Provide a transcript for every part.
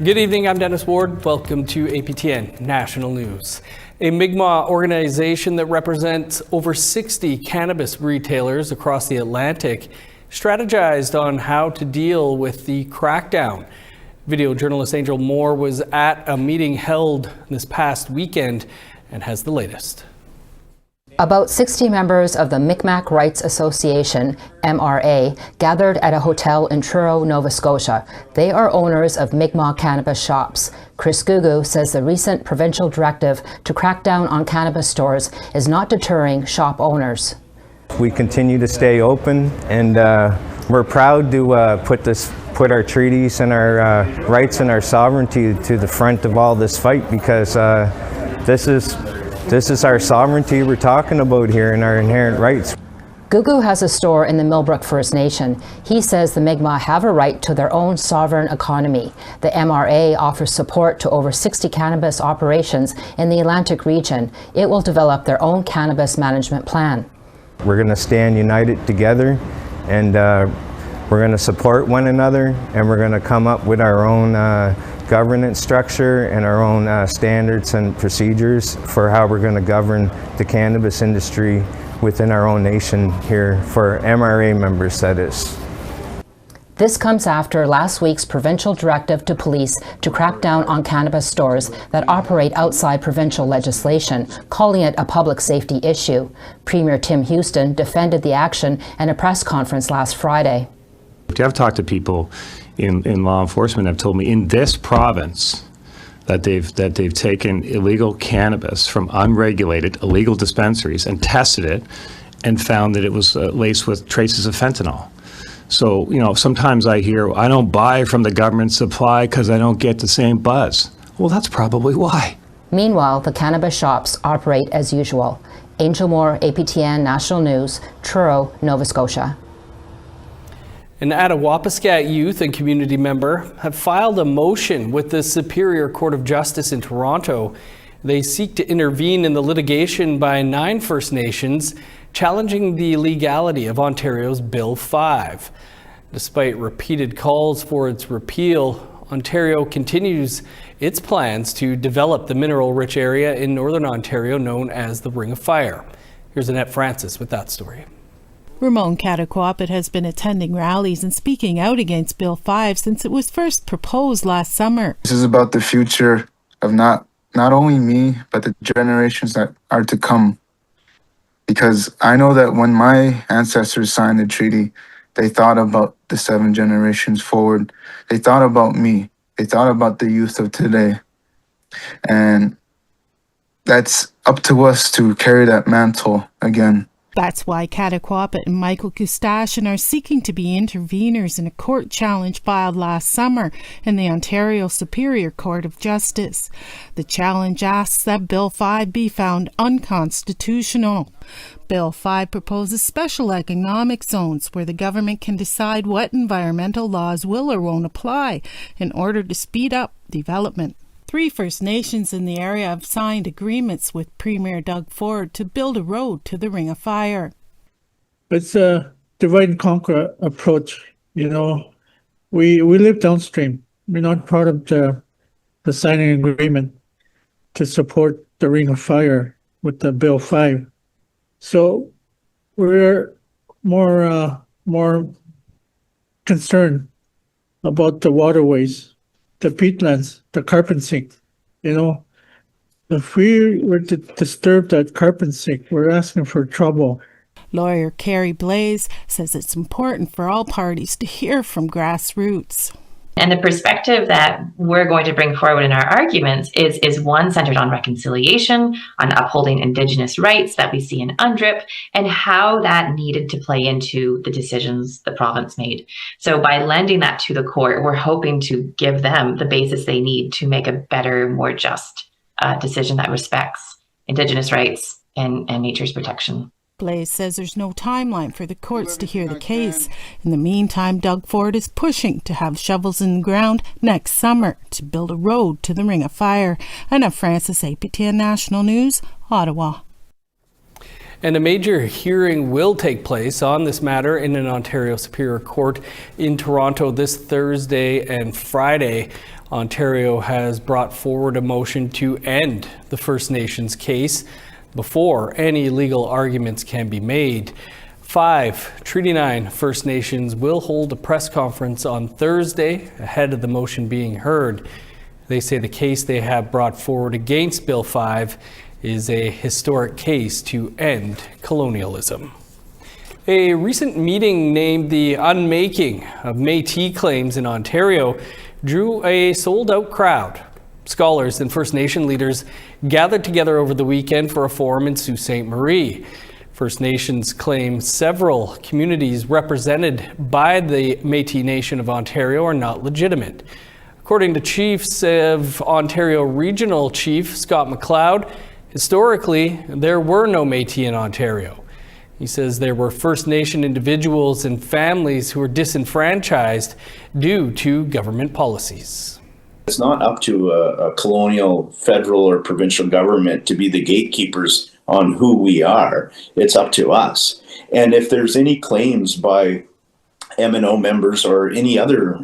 Good evening, I'm Dennis Ward. Welcome to APTN National News. A Mi'kmaq organization that represents over 60 cannabis retailers across the Atlantic strategized on how to deal with the crackdown. Video journalist Angel Moore was at a meeting held this past weekend and has the latest. About 60 members of the Mi'kmaq Rights Association, MRA, gathered at a hotel in Truro, Nova Scotia. They are owners of Mi'kmaq cannabis shops. Chris Gugu says the recent provincial directive to crack down on cannabis stores is not deterring shop owners. We continue to stay open, and we're proud to put our treaties and our rights and our sovereignty to the front of all this fight, because this is our sovereignty we're talking about here and our inherent rights. Gugu has a store in the Millbrook First Nation. He says the Mi'kmaq have a right to their own sovereign economy. The MRA offers support to over 60 cannabis operations in the Atlantic region. It will develop their own cannabis management plan. We're going to stand united together, and we're going to support one another, and we're going to come up with our own governance structure and our own standards and procedures for how we're going to govern the cannabis industry within our own nation here, for MRA members, that is. This comes after last week's provincial directive to police to crack down on cannabis stores that operate outside provincial legislation, calling it a public safety issue. Premier Tim Houston defended the action in a press conference last Friday. I've talked to people in law enforcement have told me in this province that they've taken illegal cannabis from unregulated illegal dispensaries and tested it and found that it was laced with traces of fentanyl. So, you know, sometimes I hear, I don't buy from the government supply because I don't get the same buzz. Well, that's probably why. Meanwhile, the cannabis shops operate as usual. Angel Moore, APTN National News, Truro, Nova Scotia. An Attawapiskat youth and community member have filed a motion with the Superior Court of Justice in Toronto. They seek to intervene in the litigation by 9 First Nations challenging the legality of Ontario's Bill 5. Despite repeated calls for its repeal, Ontario continues its plans to develop the mineral-rich area in Northern Ontario known as the Ring of Fire. Here's Annette Francis with that story. Ramon Attawapiskat has been attending rallies and speaking out against Bill 5 since it was first proposed last summer. This is about the future of not only me, but the generations that are to come. Because I know that when my ancestors signed the treaty, they thought about the 7 generations forward. They thought about me. They thought about the youth of today. And that's up to us to carry that mantle again. That's why Attawapiskat and Michael Gustafson are seeking to be interveners in a court challenge filed last summer in the Ontario Superior Court of Justice. The challenge asks that Bill 5 be found unconstitutional. Bill 5 proposes special economic zones where the government can decide what environmental laws will or won't apply in order to speed up development. 3 First Nations in the area have signed agreements with Premier Doug Ford to build a road to the Ring of Fire. It's a divide and conquer approach. You know, we live downstream. We're not part of the signing agreement to support the Ring of Fire with the Bill 5. So we're more concerned about the waterways, the peatlands, the carpet sink. You know, if we were to disturb that carpet sink, we're asking for trouble. Lawyer Carrie Blaze says it's important for all parties to hear from grassroots. And the perspective that we're going to bring forward in our arguments is one centered on reconciliation, on upholding Indigenous rights that we see in UNDRIP, and how that needed to play into the decisions the province made. So by lending that to the court, we're hoping to give them the basis they need to make a better, more just decision that respects Indigenous rights and nature's protection. Blaze says there's no timeline for the courts to hear the case. In the meantime, Doug Ford is pushing to have shovels in the ground next summer to build a road to the Ring of Fire. Annette Francis, APTN National News, Ottawa. And a major hearing will take place on this matter in an Ontario Superior Court in Toronto this Thursday and Friday. Ontario has brought forward a motion to end the First Nations case before any legal arguments can be made. 5 Treaty 9 First Nations will hold a press conference on Thursday ahead of the motion being heard. They say the case they have brought forward against Bill 5 is a historic case to end colonialism. A recent meeting named the unmaking of Metis claims in Ontario drew a sold-out crowd. Scholars and First Nation leaders gathered together over the weekend for a forum in Sault Ste. Marie. First Nations claim several communities represented by the Metis Nation of Ontario are not legitimate. According to Chiefs of Ontario Regional Chief Scott McLeod, historically, there were no Metis in Ontario. He says there were First Nation individuals and families who were disenfranchised due to government policies. It's not up to a colonial, federal, or provincial government to be the gatekeepers on who we are. It's up to us. And if there's any claims by MNO members or any other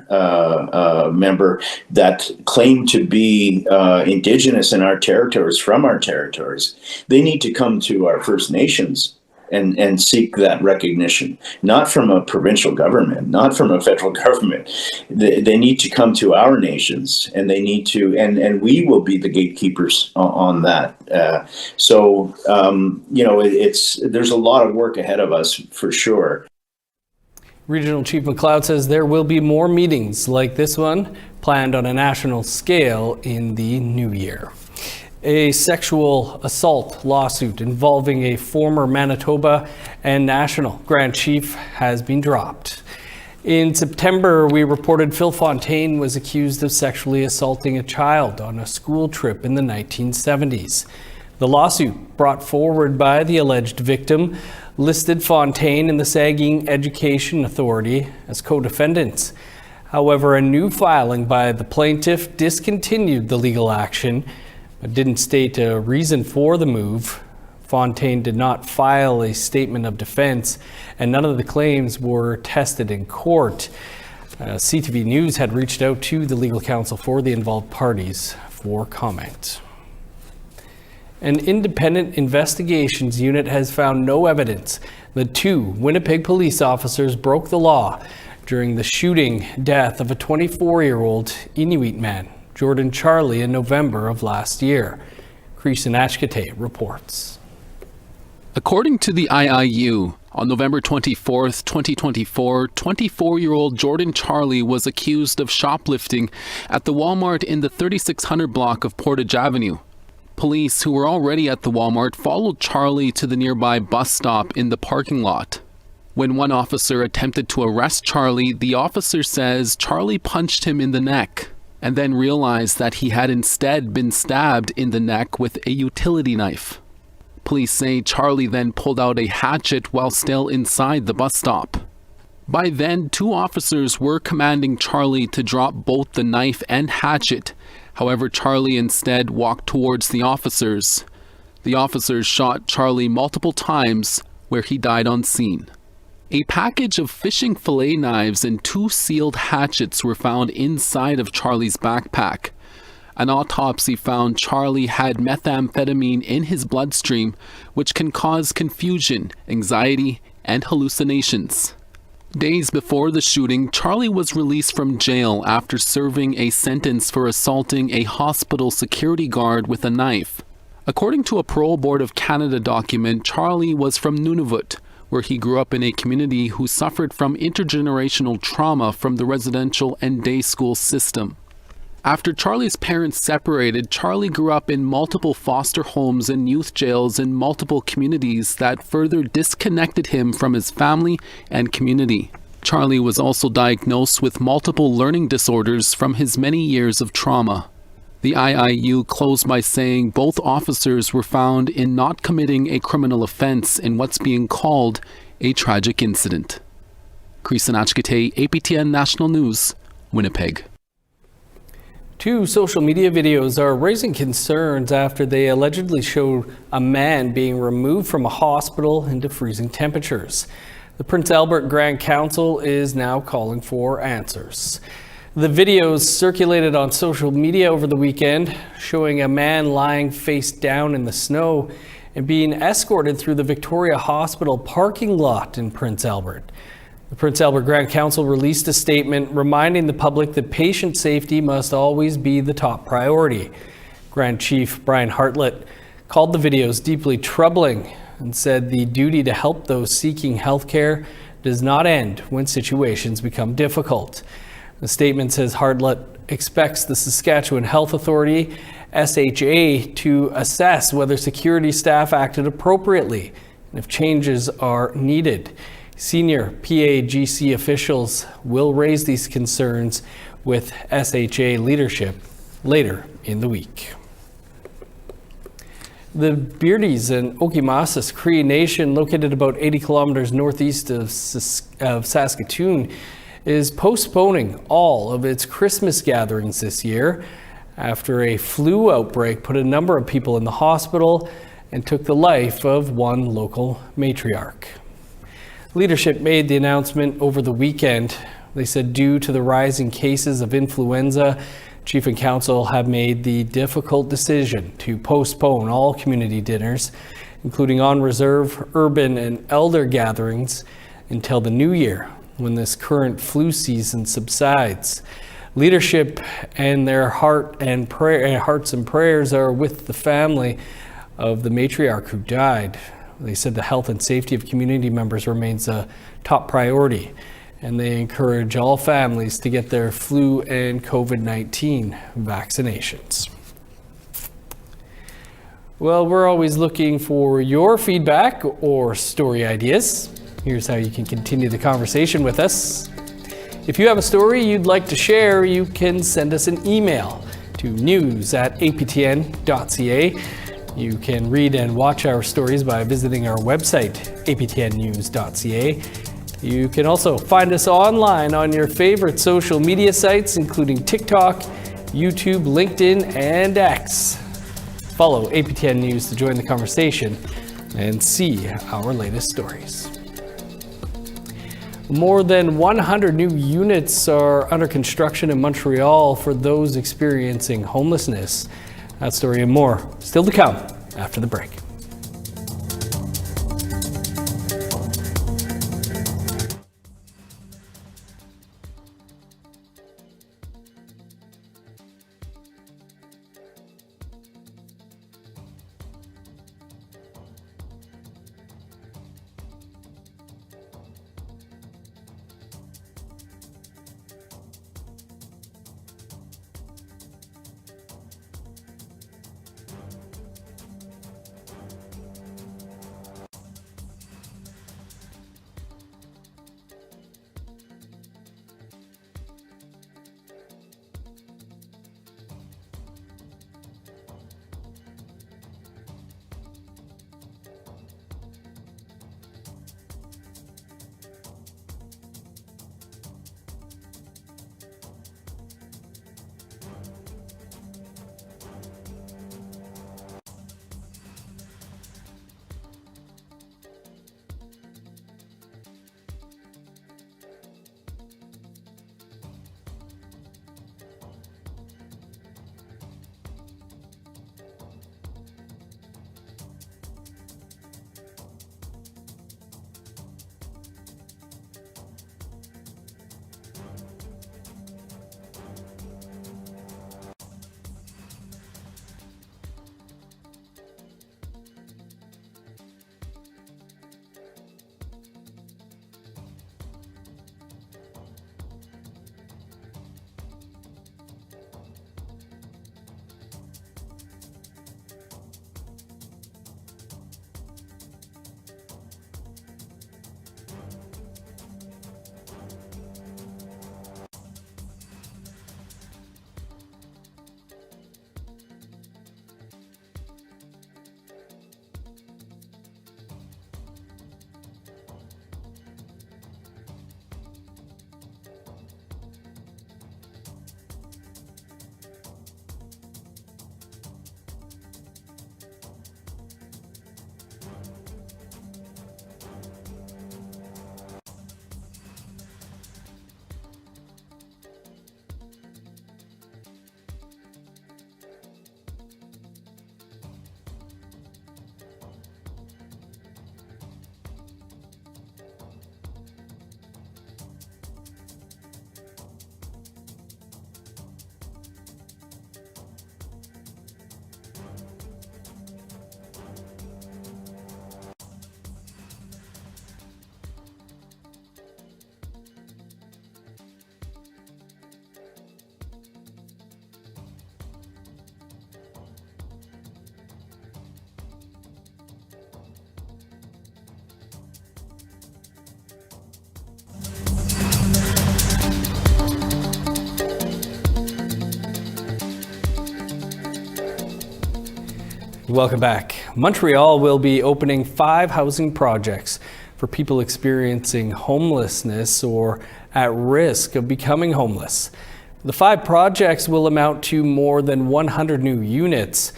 member that claim to be Indigenous in our territories, from our territories, they need to come to our First Nations and seek that recognition, not from a provincial government, not from a federal government. They need to come to our nations, and they need to, and we will be the gatekeepers on that. There's a lot of work ahead of us for sure. Regional Chief McLeod says there will be more meetings like this one planned on a national scale in the new year. A sexual assault lawsuit involving a former Manitoba and National Grand Chief has been dropped. In September, we reported Phil Fontaine was accused of sexually assaulting a child on a school trip in the 1970s. The lawsuit, brought forward by the alleged victim, listed Fontaine and the Saugeen Education Authority as co-defendants. However, a new filing by the plaintiff discontinued the legal action, but didn't state a reason for the move. Fontaine did not file a statement of defense, and none of the claims were tested in court. CTV News had reached out to the legal counsel for the involved parties for comment. An independent investigations unit has found no evidence that 2 Winnipeg police officers broke the law during the shooting death of a 24-year-old Inuit man, Jordan Charlie, in November of last year. Crackdown reports. According to the IIU, on November 24, 2024, 24-year-old Jordan Charlie was accused of shoplifting at the Walmart in the 3600 block of Portage Avenue. Police who were already at the Walmart followed Charlie to the nearby bus stop in the parking lot. When one officer attempted to arrest Charlie, the officer says Charlie punched him in the neck and then realized that he had instead been stabbed in the neck with a utility knife. Police say Charlie then pulled out a hatchet while still inside the bus stop. By then, 2 officers were commanding Charlie to drop both the knife and hatchet. However, Charlie instead walked towards the officers. The officers shot Charlie multiple times, where he died on scene. A package of fishing fillet knives and 2 sealed hatchets were found inside of Charlie's backpack. An autopsy found Charlie had methamphetamine in his bloodstream, which can cause confusion, anxiety, and hallucinations. Days before the shooting, Charlie was released from jail after serving a sentence for assaulting a hospital security guard with a knife. According to a Parole Board of Canada document, Charlie was from Nunavut, where he grew up in a community who suffered from intergenerational trauma from the residential and day school system. After Charlie's parents separated, Charlie grew up in multiple foster homes and youth jails in multiple communities that further disconnected him from his family and community. Charlie was also diagnosed with multiple learning disorders from his many years of trauma. The IIU closed by saying both officers were found in not committing a criminal offense in what's being called a tragic incident. Crackdown, APTN National News, Winnipeg. 2 social media videos are raising concerns after they allegedly showed a man being removed from a hospital into freezing temperatures. The Prince Albert Grand Council is now calling for answers. The videos circulated on social media over the weekend showing a man lying face down in the snow and being escorted through the Victoria Hospital parking lot in Prince Albert. The Prince Albert Grand Council released a statement reminding the public that patient safety must always be the top priority. Grand Chief Brian Hartlett called the videos deeply troubling and said the duty to help those seeking health care does not end when situations become difficult. The statement says Hartlett expects the Saskatchewan Health Authority, SHA, to assess whether security staff acted appropriately and if changes are needed. Senior PAGC officials will raise these concerns with SHA leadership later in the week. The Beardies and Okimasa Cree Nation, located about 80 kilometers northeast of Saskatoon, is postponing all of its Christmas gatherings this year after a flu outbreak put a number of people in the hospital and took the life of one local matriarch. Leadership made the announcement over the weekend. They said due to the rising cases of influenza, Chief and Council have made the difficult decision to postpone all community dinners, including on-reserve, urban and elder gatherings, until the new year when this current flu season subsides. Leadership and their hearts and prayers are with the family of the matriarch who died. They said the health and safety of community members remains a top priority, and they encourage all families to get their flu and COVID-19 vaccinations. Well, we're always looking for your feedback or story ideas. Here's how you can continue the conversation with us. If you have a story you'd like to share, you can send us an email to news@aptn.ca. You can read and watch our stories by visiting our website, aptnnews.ca. You can also find us online on your favorite social media sites, including TikTok, YouTube, LinkedIn, and X. Follow APTN News to join the conversation and see our latest stories. More than 100 new units are under construction in Montreal for those experiencing homelessness. That story and more still to come after the break. Welcome back. Montreal will be opening 5 housing projects for people experiencing homelessness or at risk of becoming homeless. The 5 projects will amount to more than 100 new units.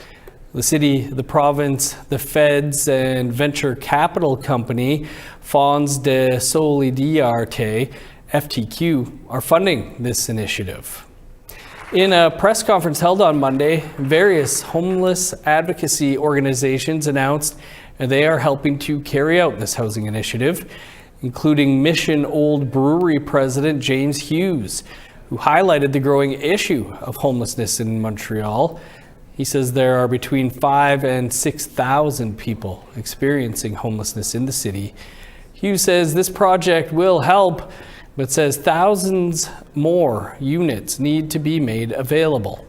The city, the province, the feds, and venture capital company Fonds de Solidarité, FTQ, are funding this initiative. In a press conference held on Monday, various homeless advocacy organizations announced they are helping to carry out this housing initiative, including Mission Old Brewery President James Hughes, who highlighted the growing issue of homelessness in Montreal. He says there are between 5,000 and 6,000 people experiencing homelessness in the city. Hughes says this project will help, but says thousands more units need to be made available.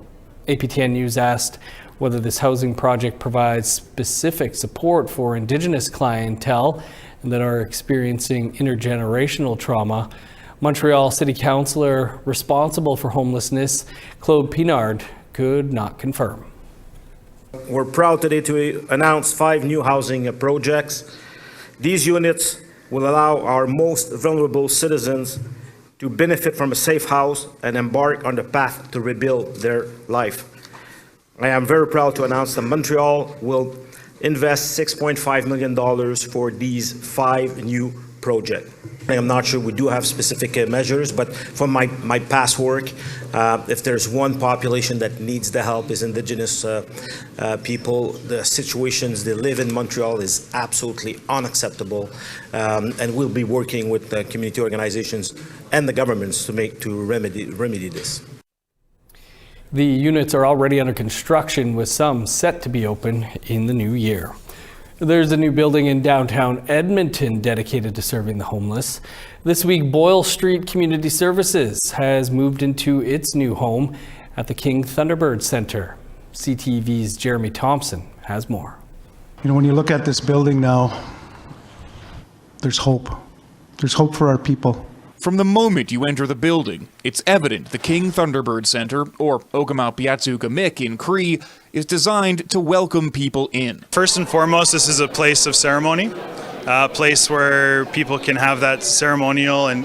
APTN News asked whether this housing project provides specific support for Indigenous clientele that are experiencing intergenerational trauma. Montreal City Councillor responsible for homelessness, Claude Pinard, could not confirm. We're proud today to announce 5 new housing projects. These units will allow our most vulnerable citizens to benefit from a safe house and embark on the path to rebuild their life. I am very proud to announce that Montreal will invest $6.5 million for these 5 new projects. I'm not sure we do have specific measures, but from my past work, if there's one population that needs the help is Indigenous people. The situations they live in Montreal is absolutely unacceptable, and we'll be working with the community organizations and the governments to remedy this. The units are already under construction, with some set to be open in the new year. There's a new building in downtown Edmonton dedicated to serving the homeless. This week, Boyle Street Community Services has moved into its new home at the King Thunderbird Centre. CTV's Jeremy Thompson has more. You know, when you look at this building now, there's hope. There's hope for our people. From the moment you enter the building, it's evident the King Thunderbird Centre, or Ogamaupiatsugamik in Cree, is designed to welcome people in. First and foremost, this is a place of ceremony, a place where people can have that ceremonial and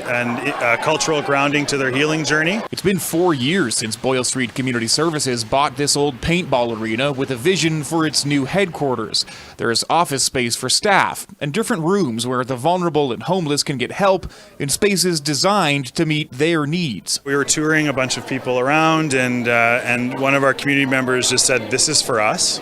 cultural grounding to their healing journey. It's been 4 years since Boyle Street Community Services bought this old paintball arena with a vision for its new headquarters. There's office space for staff and different rooms where the vulnerable and homeless can get help in spaces designed to meet their needs. We were touring a bunch of people around, and one of our community members just said, "This is for us,"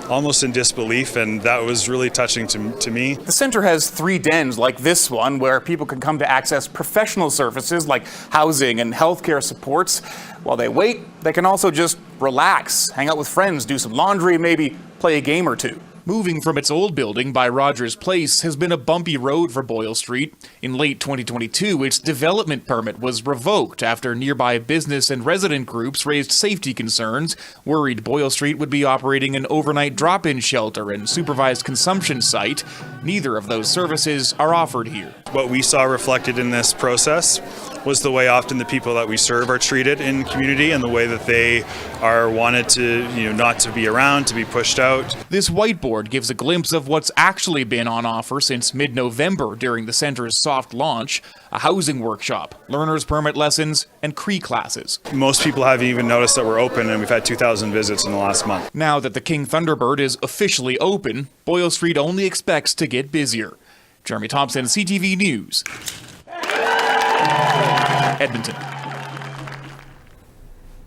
almost in disbelief, and that was really touching to me. The center has 3 dens like this one where people can come to access professional services like housing and healthcare supports. While they wait, they can also just relax, hang out with friends, do some laundry, maybe play a game or two. Moving from its old building by Rogers Place has been a bumpy road for Boyle Street. In late 2022, its development permit was revoked after nearby business and resident groups raised safety concerns, worried Boyle Street would be operating an overnight drop-in shelter and supervised consumption site. Neither of those services are offered here. What we saw reflected in this process was the way often the people that we serve are treated in community, and the way that they are wanted to, not to be around, to be pushed out. This whiteboard gives a glimpse of what's actually been on offer since mid-November during the center's soft launch: a housing workshop, learner's permit lessons, and Cree classes. Most people haven't even noticed that we're open, and we've had 2,000 visits in the last month. Now that the King Thunderbird is officially open, Boyle Street only expects to get busier. Jeremy Thompson, CTV News, Edmonton.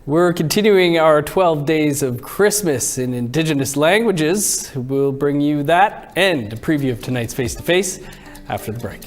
We're continuing our 12 days of Christmas in Indigenous languages. We'll bring you that and a preview of tonight's face-to-face after the break.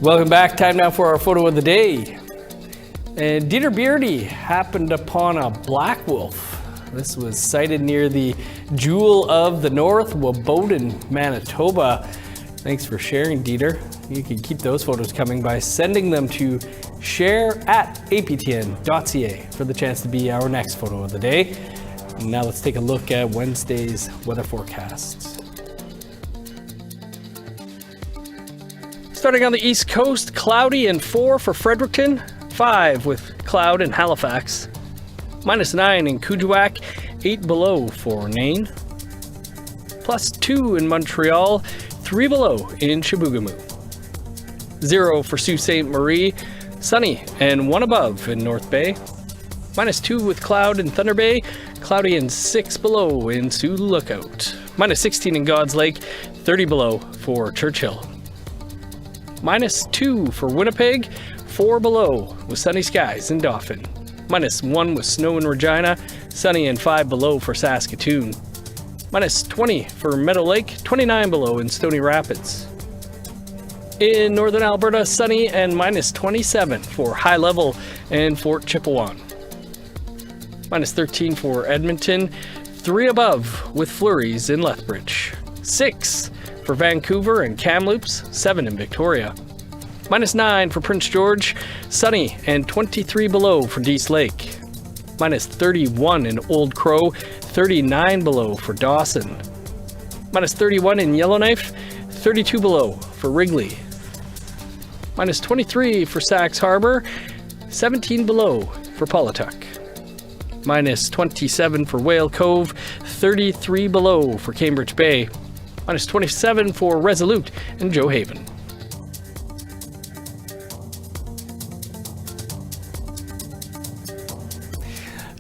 Welcome back. Time now for our photo of the day. And Dieter Beardy happened upon a black wolf. This was sighted near the Jewel of the North, Waboden, Manitoba. Thanks for sharing, Dieter. You can keep those photos coming by sending them to share@aptn.ca for the chance to be our next photo of the day. And now let's take a look at Wednesday's weather forecasts. Starting on the East Coast, cloudy and 4 for Fredericton, 5 with cloud in Halifax, -9 in Kuujjuaq, 8 below for Nain, +2 in Montreal, 3 below in Chibougamau, 0 for Sault Ste. Marie, sunny and 1 above in North Bay, -2 with cloud in Thunder Bay, cloudy and 6 below in Sioux Lookout, -16 in God's Lake, 30 below for Churchill. -2 for Winnipeg, 4 below with sunny skies in Dauphin. -1 with snow in Regina, sunny and 5 below for Saskatoon. -20 for Meadow Lake, 29 below in Stony Rapids. In northern Alberta, sunny and -27 for High Level and Fort Chipewyan. -13 for Edmonton, 3 above with flurries in Lethbridge. 6 for Vancouver and Kamloops, 7 in Victoria. -9 for Prince George, sunny and 23 below for Dease Lake. -31 in Old Crow, 39 below for Dawson. -31 in Yellowknife, 32 below for Wrigley. -23 for Sax Harbor, 17 below for Paulatuck. -27 for Whale Cove, 33 below for Cambridge Bay. -27 for Resolute and Joe Haven.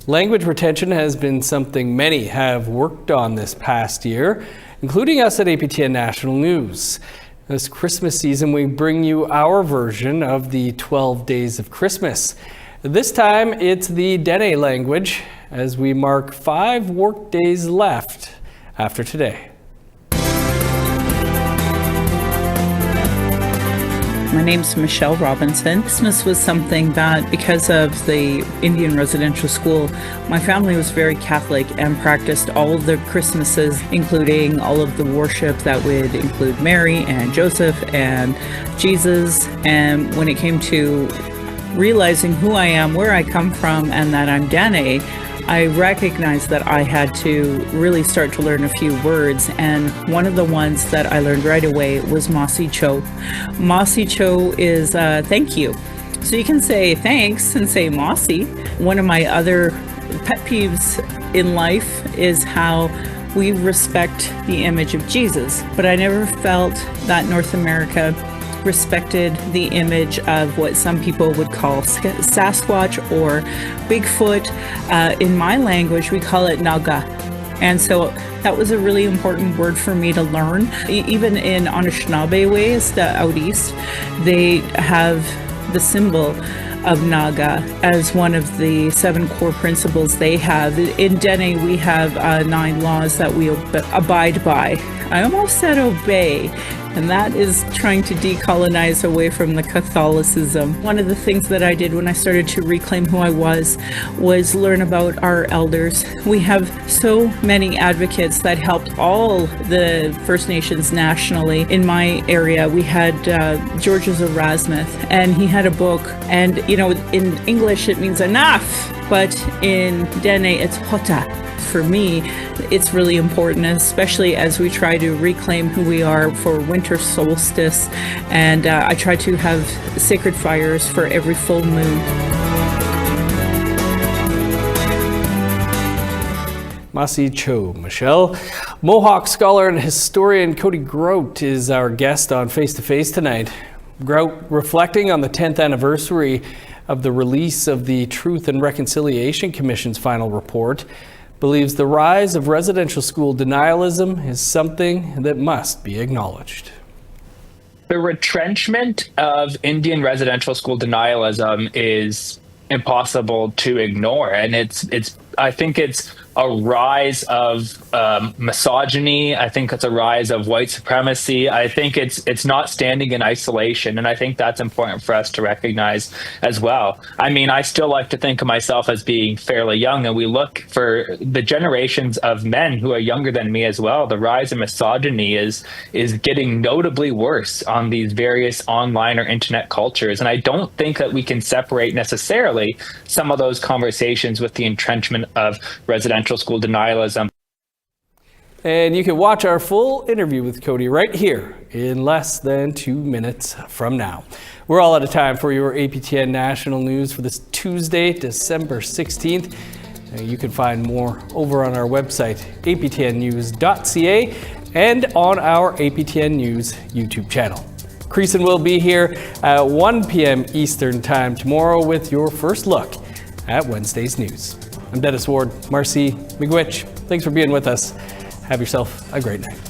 Language retention has been something many have worked on this past year, including us at APTN National News. This Christmas season, we bring you our version of the 12 Days of Christmas. This time, it's the Dene language, as we mark 5 work days left after today. My name's Michelle Robinson. Christmas was something that, because of the Indian residential school, my family was very Catholic and practiced all of the Christmases, including all of the worship that would include Mary and Joseph and Jesus. And when it came to realizing who I am, where I come from, and that I'm Dene, I recognized that I had to really start to learn a few words, and one of the ones that I learned right away was Masi Cho. Masi Cho is thank you. So you can say thanks and say Masi. One of my other pet peeves in life is how we respect the image of Jesus, but I never felt that North America respected the image of what some people would call Sasquatch or Bigfoot. In my language, we call it Naga. And so that was a really important word for me to learn. Even in Anishinaabe ways, the out east, they have the symbol of Naga as one of the 7 core principles they have. In Dene, we have 9 laws that we abide by. I almost said obey, and that is trying to decolonize away from the Catholicism. One of the things that I did when I started to reclaim who I was learn about our elders. We have so many advocates that helped all the First Nations nationally. In my area, we had George Erasmus, and he had a book, and you know, in English it means enough, but in Dene it's hota. For me, it's really important, especially as we try to reclaim who we are for winter solstice, and I try to have sacred fires for every full moon. Masi Cho, Michelle. Mohawk scholar and historian Cody Grout is our guest on Face to Face tonight. Grout, reflecting on the 10th anniversary of the release of the Truth and Reconciliation Commission's final report, believes the rise of residential school denialism is something that must be acknowledged. The retrenchment of Indian residential school denialism is impossible to ignore, and I think it's a rise of misogyny. I think it's a rise of white supremacy. I think it's not standing in isolation, and I think that's important for us to recognize as well. I mean, I still like to think of myself as being fairly young, and we look for the generations of men who are younger than me as well. The rise of misogyny is getting notably worse on these various online or internet cultures, and I don't think that we can separate necessarily some of those conversations with the entrenchment of residential school denialism. And you can watch our full interview with Cody right here in less than 2 minutes from now. We're all out of time for your APTN National News for this Tuesday, December 16th. You can find more over on our website, aptnnews.ca, and on our APTN News YouTube channel. Creason will be here at 1 p.m. Eastern Time tomorrow with your first look at Wednesday's news. I'm Dennis Ward. Marcy Miigwech, thanks for being with us. Have yourself a great night.